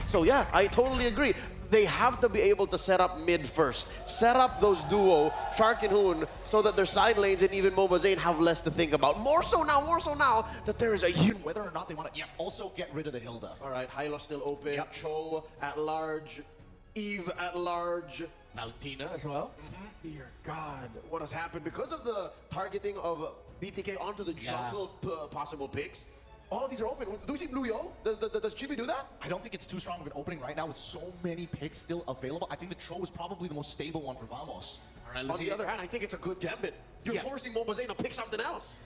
So yeah, I totally agree. They have to be able to set up mid first. Set up those duo, Shark and Hoon, so that their side lanes and even Mlbb have less to think about. More so now that there is a huge... Whether or not they want to also get rid of the Hilda. All right, Hylos still open, Yep. Cho at large, Eve at large. Valentina as well. Dear God, what has happened? Because of the targeting of BTK onto the jungle possible picks, all of these are open. Do we see Blue Yo? Does Chibi do that? I don't think it's too strong of an opening right now with so many picks still available. I think the Cho is probably the most stable one for Vamos. All right, On the other hand, I think it's a good gambit. You're forcing Mlbb to pick something else.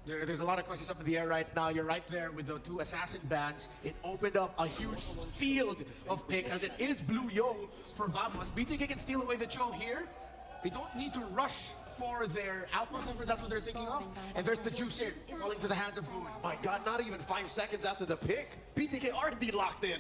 There's a lot of questions up in the air right now. You're right there with the two assassin bans. It opened up a huge field of picks as it is Blue Yo for Vamos. BTK can steal away the Cho here. They don't need to rush for their alpha number, that's what they're thinking of. And there's the juice in, falling to the hands of Hoon. My God, not even 5 seconds after the pick, BTK already locked in.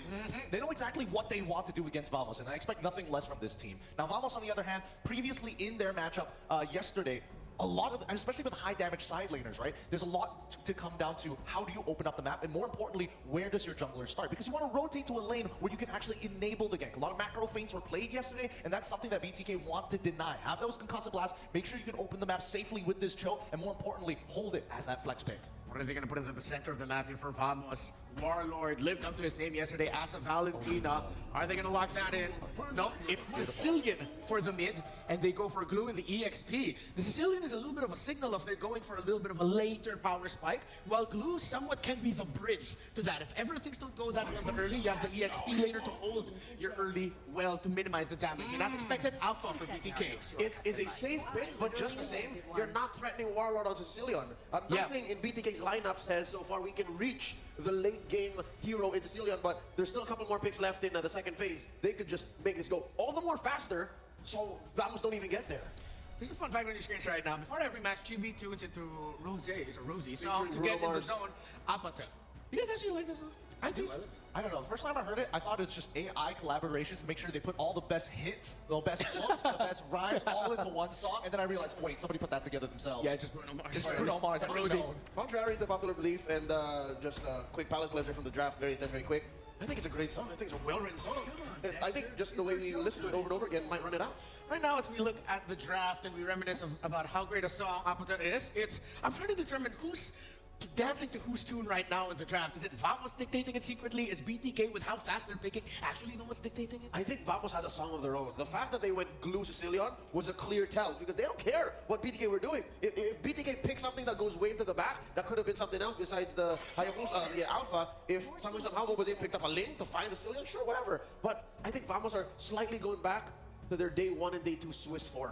They know exactly what they want to do against Vamos, and I expect nothing less from this team. Now, Vamos, on the other hand, previously in their matchup yesterday, a lot of, and especially with high damage side laners, right? There's a lot to come down to how do you open up the map, and more importantly, where does your jungler start? Because you want to rotate to a lane where you can actually enable the gank. A lot of macro feints were played yesterday, and that's something that BTK want to deny. Have those concussive blasts, make sure you can open the map safely with this Cho, and more importantly, hold it as that flex pick. What are they going to put in the center of the map here for Vamos? Warlord lived up to his name yesterday as a Valentina. Are they going to lock that in? No, it's Sicilian for the mid, and they go for Glue in the EXP. The Sicilian is a little bit of a signal if they're going for a little bit of a later power spike, while Glue somewhat can be the bridge to that. If ever things don't go that well early, you have the EXP later to hold your early well to minimize the damage. And as expected, alpha for BTK. It is a safe pick, but just the same, you're not threatening Warlord on Sicilian. Nothing in BTK's lineup says so far we can reach the late game hero in Sicilian, but there's still a couple more picks left in the second phase. They could just make this go all the more faster, so Vamos don't even get there. There's a fun fact on your screens right now. Before every match, Chibi tunes into Rosie's song to get in the zone. Apata. You guys actually like this song? I do. I don't know. The first time I heard it, I thought it was just AI collaborations to make sure they put all the best hits, the best hooks, the best rhymes all into one song. And then I realized, wait, somebody put that together themselves. Yeah, just Bruno Mars. Just Bruno Mars. Rosie. Contrary to popular belief, and just a quick palate cleanser from the draft, very quick. I think it's a great song. I think it's a well-written song. And I think just the way we listen to it over and over again might run it out. Right now, as we look at the draft and we reminisce about how great a song Apata is, I'm trying to determine who's dancing to whose tune right now in the draft. Is it Vamos dictating it secretly? Is BTK, with how fast they're picking, actually the ones dictating it? I think Vamos has a song of their own. The fact that they went Glue Sicilian was a clear tell, because they don't care what BTK were doing. If BTK picked something that goes way into the back, that could have been something else besides the Hayabusa, the Alpha. If somehow Mlbb picked up a link to find the Sicilian, sure, whatever. But I think Vamos are slightly going back to their day 1 and day 2 Swiss form.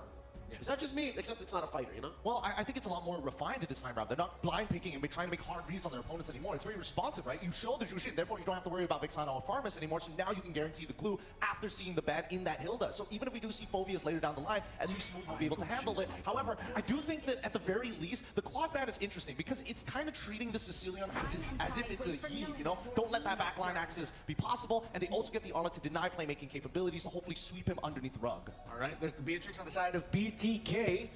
Yeah. Is that just me? Except it's not a fighter, you know? Well, I think it's a lot more refined this time around. They're not blind picking and trying to make hard reads on their opponents anymore. It's very responsive, right? You show the Jushin, therefore you don't have to worry about Vixana or Farmus anymore, so now you can guarantee the Glue after seeing the ban in that Hilda. So even if we do see Phoveus later down the line, at least Smooth will be able to handle it. However, I do think that at the very least, the Claude ban is interesting because it's kind of treating the Sicilians as if it's a heave, you know? Don't let that backline access be possible, and they also get the honor to deny playmaking capabilities to hopefully sweep him underneath the rug. All right, there's the Beatrix on the side of BTK.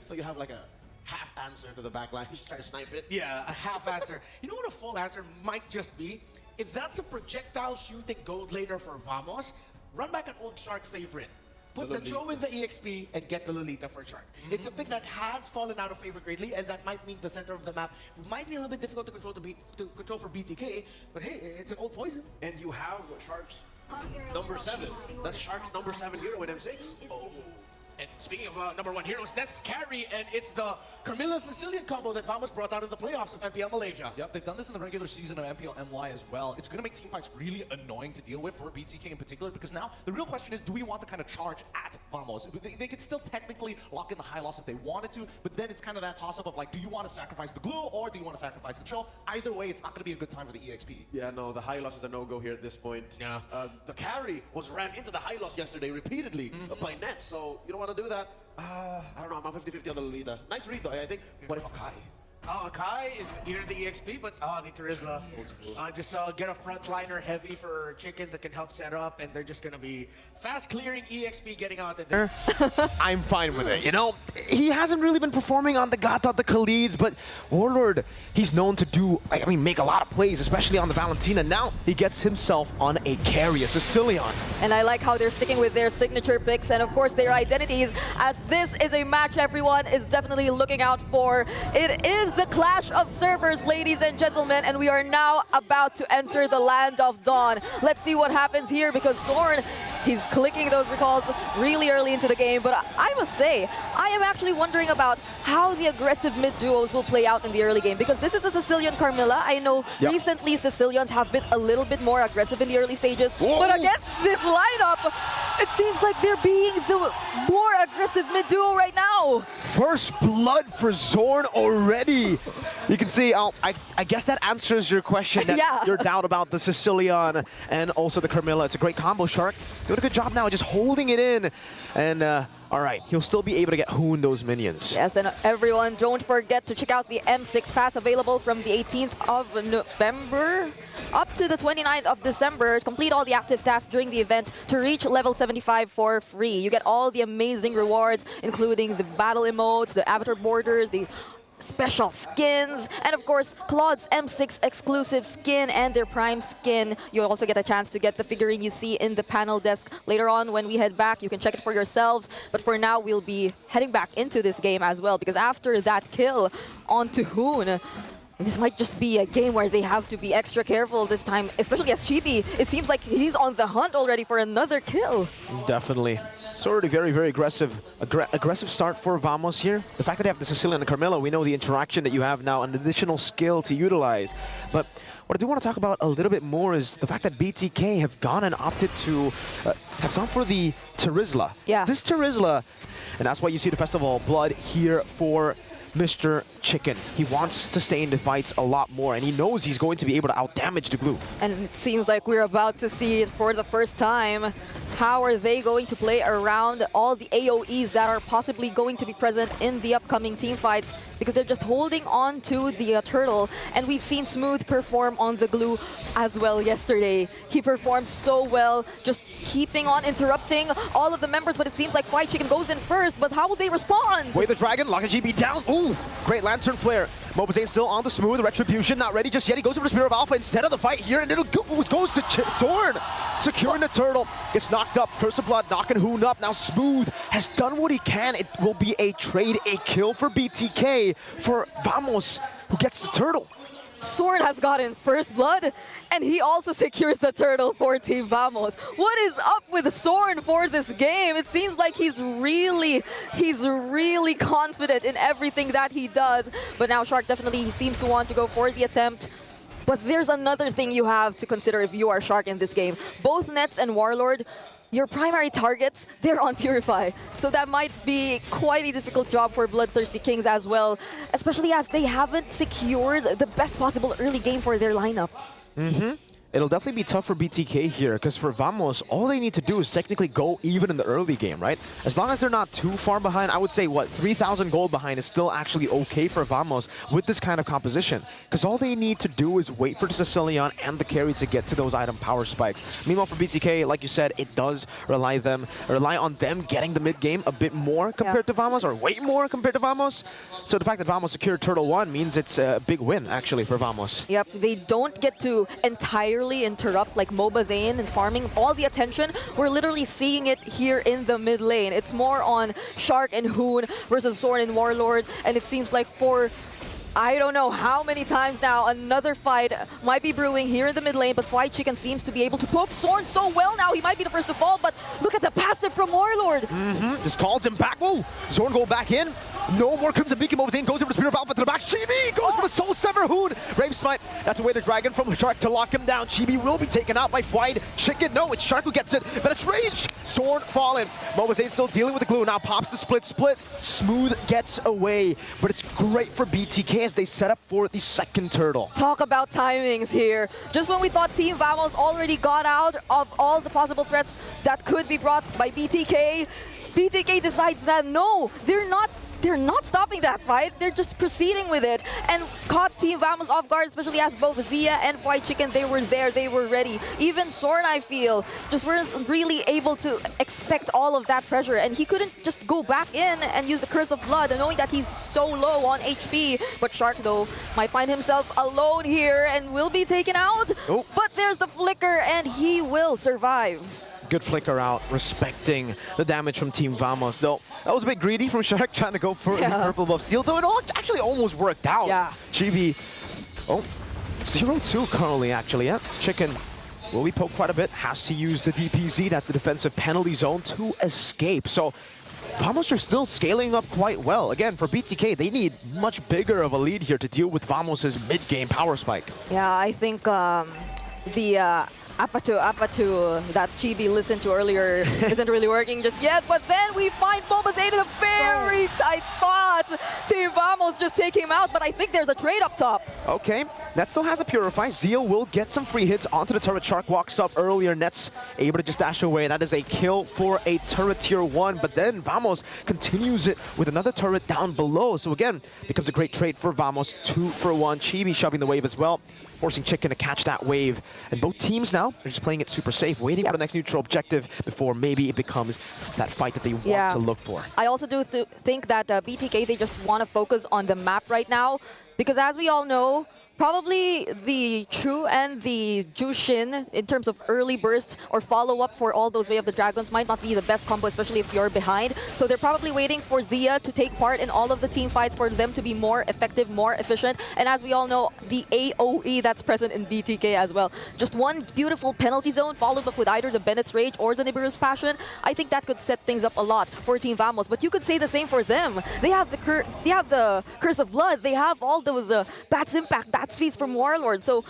So you have like a half answer to the backline. You just try to snipe it. Yeah, a half answer. You know what a full answer might just be? If that's a projectile shooting gold laner for Vamos, run back an old Shark favorite. Put the Cho in the EXP and get the Lolita for Shark. It's a pick that has fallen out of favor greatly, and that might mean the center of the map might be a little bit difficult to control for BTK, but hey, it's an old poison. And you have Shark's number 7. That's Shark's number 7 hero in M6. Oh. And speaking of number 1 heroes, that's Carry, and it's the Camilla Sicilian combo that Vamos brought out in the playoffs of MPL Malaysia. Yep, they've done this in the regular season of MPL MY as well. It's going to make teamfights really annoying to deal with for BTK in particular, because now the real question is, do we want to kind of charge at Vamos? They could still technically lock in the high loss if they wanted to, but then it's kind of that toss-up of like, do you want to sacrifice the Glue or do you want to sacrifice the Cho? Either way, it's not going to be a good time for the EXP. Yeah, no, the high loss is a no-go here at this point. Yeah. The Carry was ran into the high loss yesterday repeatedly by Nets, so you don't want to do that. I don't know, I'm on 50-50 on the Lolita. Nice read though, I think. What if Akai? Kai, either the EXP, but the Terizla. Just get a frontliner heavy for Chicken that can help set up, and they're just going to be fast clearing EXP getting out there. I'm fine with it. You know, he hasn't really been performing on the Gata, the Khalids, but Warlord, he's known to do, I mean, make a lot of plays, especially on the Valentina. Now he gets himself on a carry, a Sicilian. And I like how they're sticking with their signature picks and, of course, their identities, as this is a match everyone is definitely looking out for. It is the clash of servers, ladies and gentlemen, and we are now about to enter the land of dawn. Let's see what happens here, because Zorn, he's clicking those recalls really early into the game, but I must say, I am actually wondering about how the aggressive mid duos will play out in the early game, because this is a Sicilian Carmilla. I know recently Sicilians have been a little bit more aggressive in the early stages, but against this lineup, it seems like they're being the more aggressive mid duo right now. First blood for Zorn already. You can see, I guess that answers your question, that your doubt about the Sicilian and also the Carmilla. It's a great combo, Shark. Doing a good job now, just holding it in. And all right, he'll still be able to get Hoon those minions. Yes, and everyone, don't forget to check out the M6 pass available from the 18th of November up to the 29th of December. Complete all the active tasks during the event to reach level 75 for free. You get all the amazing rewards, including the battle emotes, the avatar borders, the special skins, and of course Claude's M6 exclusive skin and their prime skin. You'll also get a chance to get the figurine you see in the panel desk later on. When we head back, you can check it for yourselves, but for now we'll be heading back into this game as well, because after that kill onto Hoon, this might just be a game where they have to be extra careful this time, especially as Chibi. It seems like he's on the hunt already for another kill. Definitely. It's already very, very aggressive start for Vamos here. The fact that they have the Sicilian and Carmilla, we know the interaction that you have now, an additional skill to utilize. But what I do want to talk about a little bit more is the fact that BTK have gone and opted to, have gone for the Terizla. Yeah. This Terizla, and that's why you see the Festival of Blood here for Mr. Chicken. He wants to stay in the fights a lot more, and he knows he's going to be able to outdamage the glue. And it seems like we're about to see it for the first time. How are they going to play around all the AoEs that are possibly going to be present in the upcoming team fights? Because they're just holding on to the turtle, and we've seen Smooth perform on the glue as well yesterday. He performed so well, just keeping on interrupting all of the members, but it seems like Fried Chicken goes in first, but how will they respond? Wait, the Dragon, locking GB down. Ooh, great Lantern Flare. Mlbb still on the Smooth, Retribution not ready just yet. He goes for the Spirit of Alpha instead of the fight here, and it goes to Zorn, securing the turtle. Gets knocked up, Curse of Blood knocking Hoon up. Now Smooth has done what he can. It will be a trade, a kill for BTK, for Vamos, who gets the turtle. Zorn has gotten first blood, and he also secures the turtle for Team Vamos. What is up with Zorn for this game? It seems like he's really confident in everything that he does. But now Shark definitely seems to want to go for the attempt. But there's another thing you have to consider if you are Shark in this game. Both Nets and Warlord, your primary targets, they're on Purify. So that might be quite a difficult job for Bloodthirstykings as well, especially as they haven't secured the best possible early game for their lineup. It'll definitely be tough for BTK here, because for Vamos, all they need to do is technically go even in the early game, right? As long as they're not too far behind, I would say, what, 3,000 gold behind is still actually okay for Vamos with this kind of composition. Because all they need to do is wait for the Sicilian and the carry to get to those item power spikes. Meanwhile, for BTK, like you said, it does rely on them getting the mid-game a bit more compared to Vamos, or way more compared to Vamos. So the fact that Vamos secured Turtle 1 means it's a big win, actually, for Vamos. Yep, they don't get to entirely interrupt like Mlbb and farming all the attention. We're literally seeing it here in the mid lane. It's more on Shark and Hoon versus Zorn and Warlord, and it seems like for I don't know how many times now another fight might be brewing here in the mid lane, but Fried Chicken seems to be able to poke Zorn so well now. He might be the first to fall, but look at the passive from Warlord. Just calls him back. Whoa, Zorn go back in. No more Crimson Beacon. Mlbb goes over to Spirit of Alpha to the back. Chibi goes for the Soul Sever Hoon. Brave Smite. That's away the Dragon from Shark to lock him down. Chibi will be taken out by Fried Chicken. No, it's Shark who gets it, but it's Rage. Zorn fallen. Mlbb still dealing with the glue. Now pops the split. Smooth gets away, but it's great for BTK as they set up for the second turtle. Talk about timings here. Just when we thought Team Vamos already got out of all the possible threats that could be brought by BTK, BTK decides that no, they're not they're not stopping that fight. They're just proceeding with it and caught Team Vamos off guard, especially as both Zia and White Chicken, they were there, they were ready. Even Sorn, I feel, just weren't really able to expect all of that pressure, and he couldn't just go back in and use the Curse of Blood, knowing that he's so low on HP. But Shark, though, might find himself alone here and will be taken out. Oh. But there's the flicker, and he will survive. Good flicker out, respecting the damage from Team Vamos. Though that was a bit greedy from Shark, trying to go for the purple buff steal, though it all actually almost worked out. Yeah. Chibi, 0-2 currently, actually, yeah. Chicken will be poked quite a bit, has to use the DPZ, that's the defensive penalty zone, to escape. So Vamos are still scaling up quite well. Again, for BTK, they need much bigger of a lead here to deal with Vamos' mid-game power spike. Yeah, I think the Apatu that Chibi listened to earlier isn't really working just yet, but then we find Mlbb in a very tight spot. Team Vamos just take him out, but I think there's a trade up top. Okay, Net still has a Purify. Zia will get some free hits onto the turret. Shark walks up earlier. Net's able to just dash away, and that is a kill for a turret tier 1, but then Vamos continues it with another turret down below. So again, becomes a great trade for Vamos. 2 for 1. Chibi shoving the wave as well, forcing Chicken to catch that wave. And both teams now are just playing it super safe, waiting for the next neutral objective before maybe it becomes that fight that they want to look for. I also do think that BTK, they just want to focus on the map right now, because as we all know, probably the True and the Jushin, in terms of early burst or follow-up for all those Way of the Dragons, might not be the best combo, especially if you're behind. So they're probably waiting for Zia to take part in all of the team fights for them to be more effective, more efficient. And as we all know, the AoE that's present in BTK as well. Just one beautiful penalty zone followed up with either the Bennett's Rage or the Nibiru's Passion. I think that could set things up a lot for Team Vamos. But you could say the same for them. They have the Curse of Blood. They have all those Bat's Impact, Bat's Feast from Warlord. So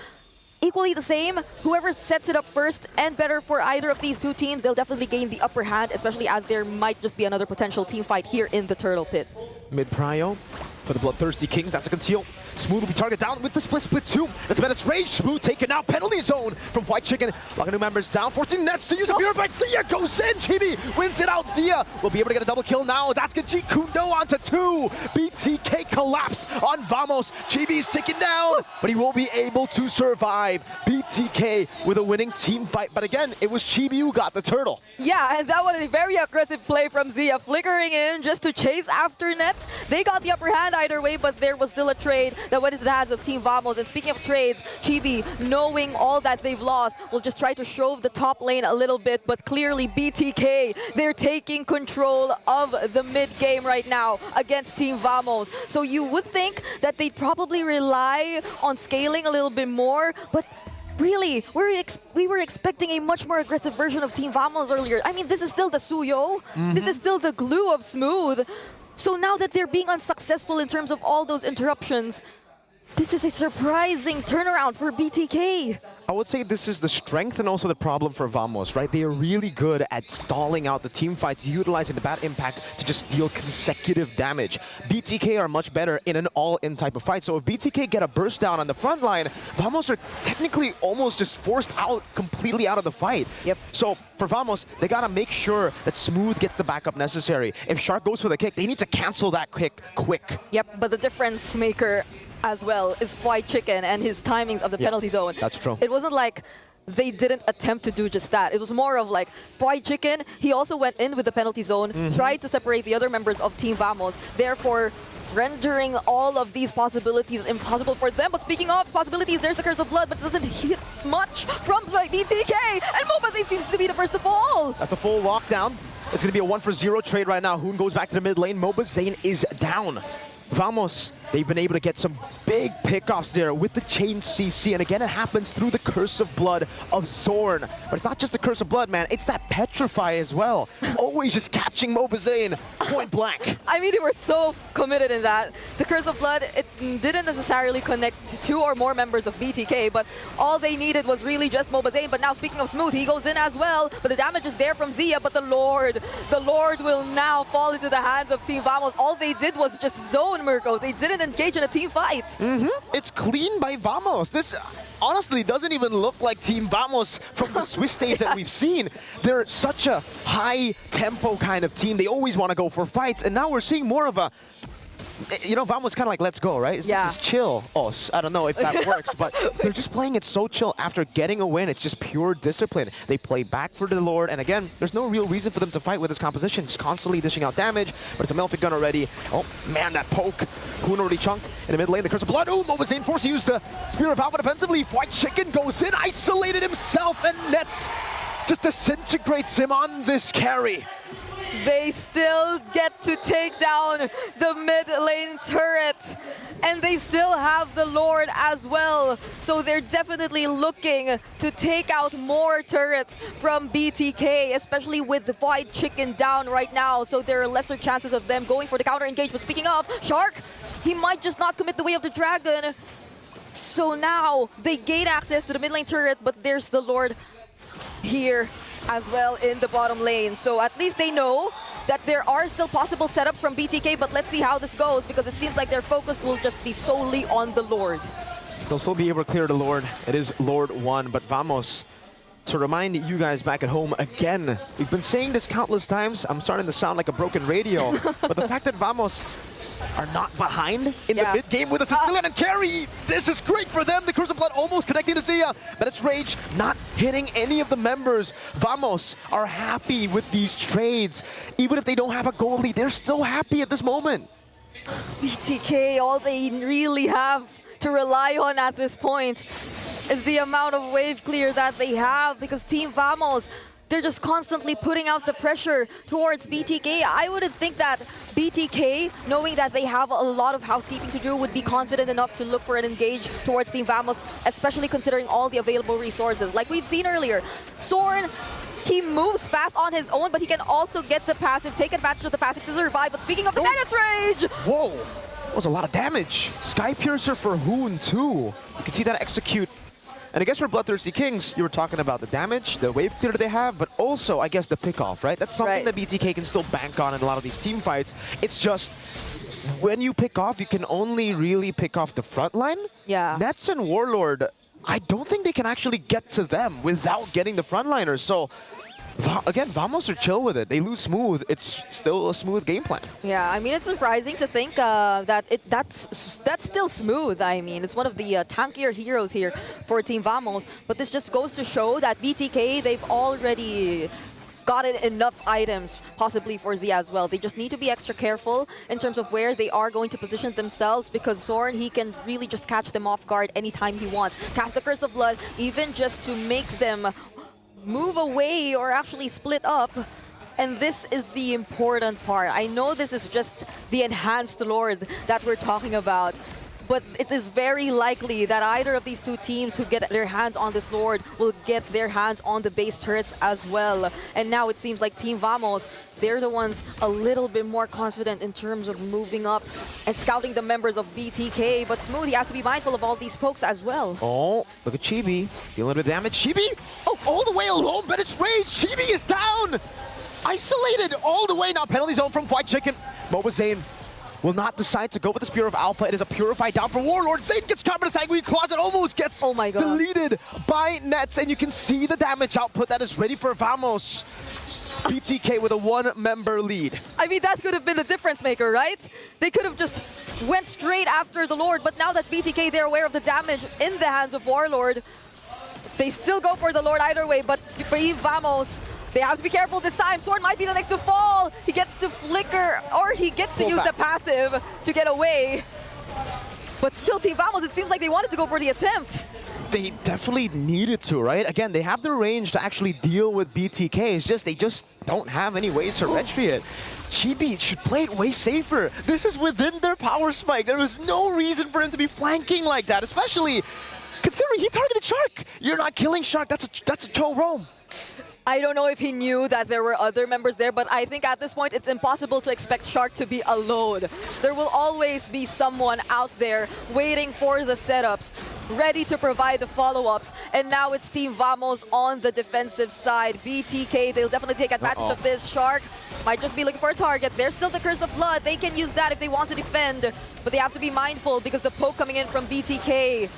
equally the same, whoever sets it up first and better for either of these two teams, they'll definitely gain the upper hand, especially as there might just be another potential team fight here in the Turtle Pit. Mid-prio for the Bloodthirstykings. That's a conceal. Smooth will be targeted down with the split 2. That's Bennett's Rage. Smooth taken out. Penalty zone from White Chicken. Locking new members down, forcing Nets to use a Purify. Zia goes in. Chibi wins it out. Zia will be able to get a double kill now. That's G Kundo onto 2. BTK collapse on Vamos. Chibi's taken down, but he will be able to survive. BTK with a winning team fight. But again, it was Chibi who got the turtle. Yeah, and that was a very aggressive play from Zia, flickering in just to chase after Nets. They got the upper hand either way, but there was still a trade that went into the hands of Team Vamos. And speaking of trades, Chibi, knowing all that they've lost, will just try to shove the top lane a little bit, but clearly BTK, they're taking control of the mid game right now against Team Vamos. So you would think that they'd probably rely on scaling a little bit more, but really, we were expecting a much more aggressive version of Team Vamos earlier. I mean, this is still the Suyo. This is still the glue of Smooth. So now that they're being unsuccessful in terms of all those interruptions, this is a surprising turnaround for BTK. I would say this is the strength and also the problem for Vamos, right? They are really good at stalling out the team fights, utilizing the bad impact to just deal consecutive damage. BTK are much better in an all-in type of fight. So if BTK get a burst down on the front line, Vamos are technically almost just forced out completely out of the fight. Yep. So for Vamos, they gotta make sure that Smooth gets the backup necessary. If Shark goes for the kick, they need to cancel that kick quick. Yep, but the difference maker as well is White Chicken and his timings of the penalty zone. That's true. It wasn't like they didn't attempt to do just that. It was more of like White Chicken, he also went in with the penalty zone, tried to separate the other members of Team Vamos, therefore rendering all of these possibilities impossible for them. But speaking of possibilities, there's the Curse of Blood, but it doesn't hit much from BTK, and Mlbb seems to be the first to fall. That's a full lockdown. It's gonna be a 1-for-0 trade right now. Hoon goes back to the mid lane. Mlbb is down. Vamos, they've been able to get some big pickoffs there with the chain CC, and again it happens through the Curse of Blood of Zorn. But it's not just the Curse of Blood, man, it's that Petrify as well. Always just catching Mlbb point blank. I mean, they were so committed in that. The Curse of Blood, it didn't necessarily connect to 2 or more members of BTK, but all they needed was really just Mlbb. But now speaking of Smooth, he goes in as well, but the damage is there from Zia, but the Lord will now fall into the hands of Team Vamos. All they did was just zone alone, Mirko. They didn't engage in a team fight. It's clean by Vamos. This honestly doesn't even look like Team Vamos from the Swiss stage that we've seen. They're such a high tempo kind of team. They always want to go for fights, and now we're seeing more of a, you know, Vamos kind of like, let's go, right? Yeah. This is chill. Oh, I don't know if that works, but they're just playing it so chill. After getting a win, it's just pure discipline. They play back for the Lord, and again, there's no real reason for them to fight with this composition. Just constantly dishing out damage, but it's a Mlbb gun already. Oh, man, that poke. Hoon already chunked in the mid lane. The Curse of Blood. Ooh, Mlbb forced to use the Spear of Alpha defensively. White Chicken goes in, isolated himself, and Nets just disintegrates him on this carry. They still get to take down the mid lane turret. And they still have the Lord as well. So they're definitely looking to take out more turrets from BTK, especially with the White Chicken down right now. So there are lesser chances of them going for the counter engage. But speaking of, Shark, he might just not commit the Way of the Dragon. So now they gain access to the mid lane turret, but there's the Lord here as well in the bottom lane. So at least they know that there are still possible setups from BTK, but let's see how this goes, because it seems like their focus will just be solely on the Lord. They'll still be able to clear the Lord. It is Lord 1, but Vamos, to remind you guys back at home again, we've been saying this countless times, I'm starting to sound like a broken radio, but the fact that Vamos are not behind in the mid game with a Sicilian and carry, this is great for them. The Curse of Blood almost connecting to Zia, but it's Rage not hitting any of the members. Vamos are happy with these trades. Even if they don't have a goalie, they're still happy at this moment. BTK, all they really have to rely on at this point is the amount of wave clear that they have, because Team Vamos, they're just constantly putting out the pressure towards BTK. I wouldn't think that BTK, knowing that they have a lot of housekeeping to do, would be confident enough to look for an engage towards Team Vamos, especially considering all the available resources. Like we've seen earlier, Soren, he moves fast on his own, but he can also get the passive, take advantage of the passive to survive. But speaking of the Bandit's Rage! Whoa, that was a lot of damage. Sky Piercer for Hoon too. You can see that execute. And I guess for Bloodthirstykings, you were talking about the damage, the wave clear they have, but also, I guess, the pick-off, right? That's something that BTK can still bank on in a lot of these team fights. It's just, when you pick off, you can only really pick off the front line. Yeah. Nets and Warlord, I don't think they can actually get to them without getting the frontliners. So, again, Vamos are chill with it. They lose smooth. It's still a smooth game plan. Yeah, I mean, it's surprising to think that that's still smooth. I mean, it's one of the tankier heroes here for Team Vamos. But this just goes to show that BTK, they've already gotten enough items, possibly for Z as well. They just need to be extra careful in terms of where they are going to position themselves, because Soren, he can really just catch them off guard anytime he wants. Cast the Curse of Blood, even just to make them move away or actually split up. And this is the important part. I know this is just the enhanced Lord that we're talking about, but it is very likely that either of these two teams who get their hands on this Lord will get their hands on the base turrets as well. And now it seems like Team Vamos, they're the ones a little bit more confident in terms of moving up and scouting the members of BTK. But Smooth, he has to be mindful of all these pokes as well. Oh, look at Chibi. Dealing with damage. Chibi, oh, all the way alone, but it's Rage. Chibi is down. Isolated all the way. Now penalty zone from White Chicken. Mlbb Zane will not decide to go with the Spear of Alpha. It is a Purified down for Warlord. Zane gets caught in a Sanguine Closet, almost gets deleted by Nets, and you can see the damage output that is ready for Vamos. BTK with a one-member lead. I mean, that could have been the difference maker, right? They could have just went straight after the Lord, but now that BTK, they're aware of the damage in the hands of Warlord, they still go for the Lord either way, but for Vamos, they have to be careful this time. Sword might be the next to fall. He gets to flicker, or he gets to use the passive to get away. But still, Team Vamos, it seems like they wanted to go for the attempt. They definitely needed to, right? Again, they have the range to actually deal with BTK. It's just, they just don't have any ways to retry it. Chibi should play it way safer. This is within their power spike. There was no reason for him to be flanking like that, especially considering he targeted Shark. You're not killing Shark. That's a toe roam. I don't know if he knew that there were other members there, but I think at this point it's impossible to expect Shark to be alone. There will always be someone out there waiting for the setups, ready to provide the follow-ups. And now it's Team Vamos on the defensive side. BTK, they'll definitely take advantage of this. Shark Might just be looking for a target. There's still the Curse of Blood. They can use that if they want to defend. But they have to be mindful because the poke coming in from BTK,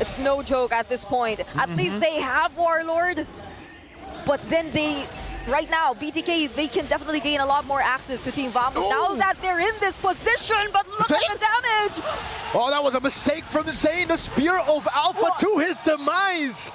it's no joke at this point. At least they have Warlord. But then they... Right now, BTK, they can definitely gain a lot more access to Team Vamos now that they're in this position, but look at the damage! Oh, that was a mistake from Zayn, the Spear of Alpha to his demise!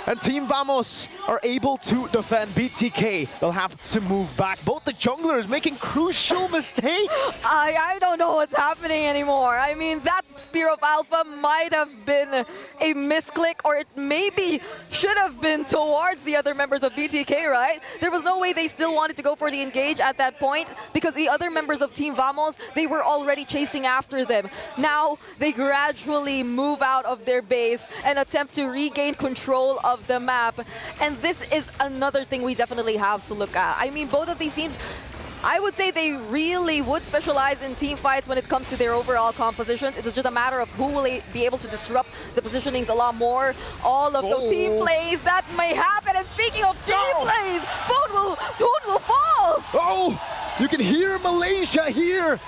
And Team Vamos are able to defend BTK. They'll have to move back. Both the junglers making crucial mistakes. I don't know what's happening anymore. I mean, that Spear of Alpha might have been a misclick, or it maybe should have been towards the other members of BTK, right? There was no way they still wanted to go for the engage at that point because the other members of Team Vamos, they were already chasing after them. Now, they gradually move out of their base and attempt to regain control of the map. And this is another thing we definitely have to look at. I mean, both of these teams, I would say they really would specialize in team fights when it comes to their overall compositions. It is just a matter of who will be able to disrupt the positionings a lot more. All of those team plays that may happen. And speaking of team plays, Food will fall. Oh, you can hear Malaysia here.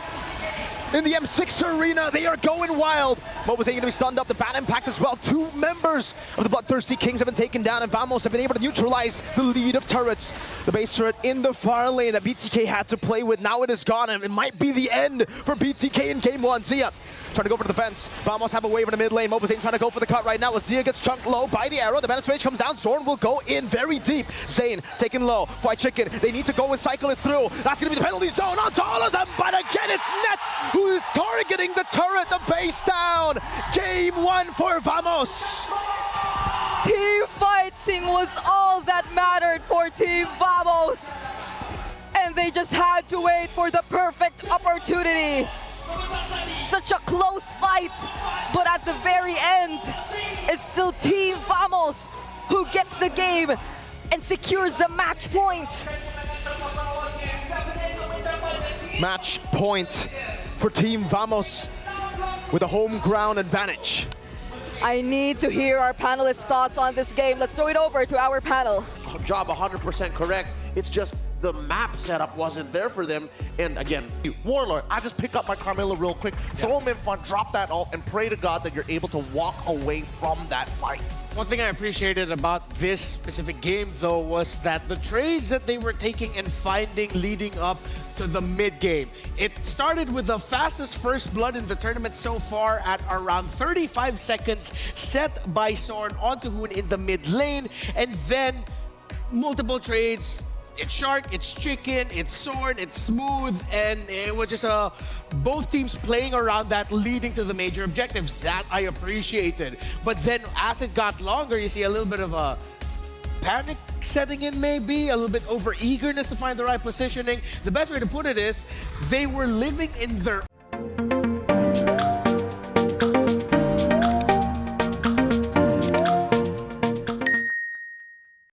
In the M6 arena, they are going wild. What was they going to be stunned up? The bad impact as well. 2 members of the Bloodthirstykings have been taken down, and Vamos have been able to neutralize the lead of turrets. The base turret in the far lane that BTK had to play with, now it is gone, and it might be the end for BTK in game 1. Zia trying to go for the defense. Vamos have a wave in the mid lane. Mobazane trying to go for the cut right now. As Zia gets chunked low by the arrow. The Bandit's Rage comes down. Zorn will go in very deep. Zayn taken low. White Chicken, they need to go and cycle it through. That's going to be the penalty zone onto all of them. But again, it's Nets who is targeting the turret, the base down. Game 1 for Vamos. Team fighting was all that mattered for Team Vamos. And they just had to wait for the perfect opportunity. Such a close fight, but at the very end, it's still Team Vamos who gets the game and secures the match point. Match point for Team Vamos with a home ground advantage. I need to hear our panelists' thoughts on this game. Let's throw it over to our panel. Job 100% correct. It's just the map setup wasn't there for them. And again, Warlord, I just pick up my Carmilla real quick, throw him in front, drop that ult, and pray to God that you're able to walk away from that fight. One thing I appreciated about this specific game, though, was that the trades that they were taking and finding leading up to the mid-game. It started with the fastest first blood in the tournament so far at around 35 seconds, set by Zorn onto Hoon in the mid lane, and then multiple trades. It's Shark, it's Chicken, it's Zorn, it's Smooth, and it was just both teams playing around that, leading to the major objectives. That I appreciated. But then as it got longer, you see a little bit of a panic setting in, maybe a little bit over eagerness to find the right positioning. The best way to put it is they were living in their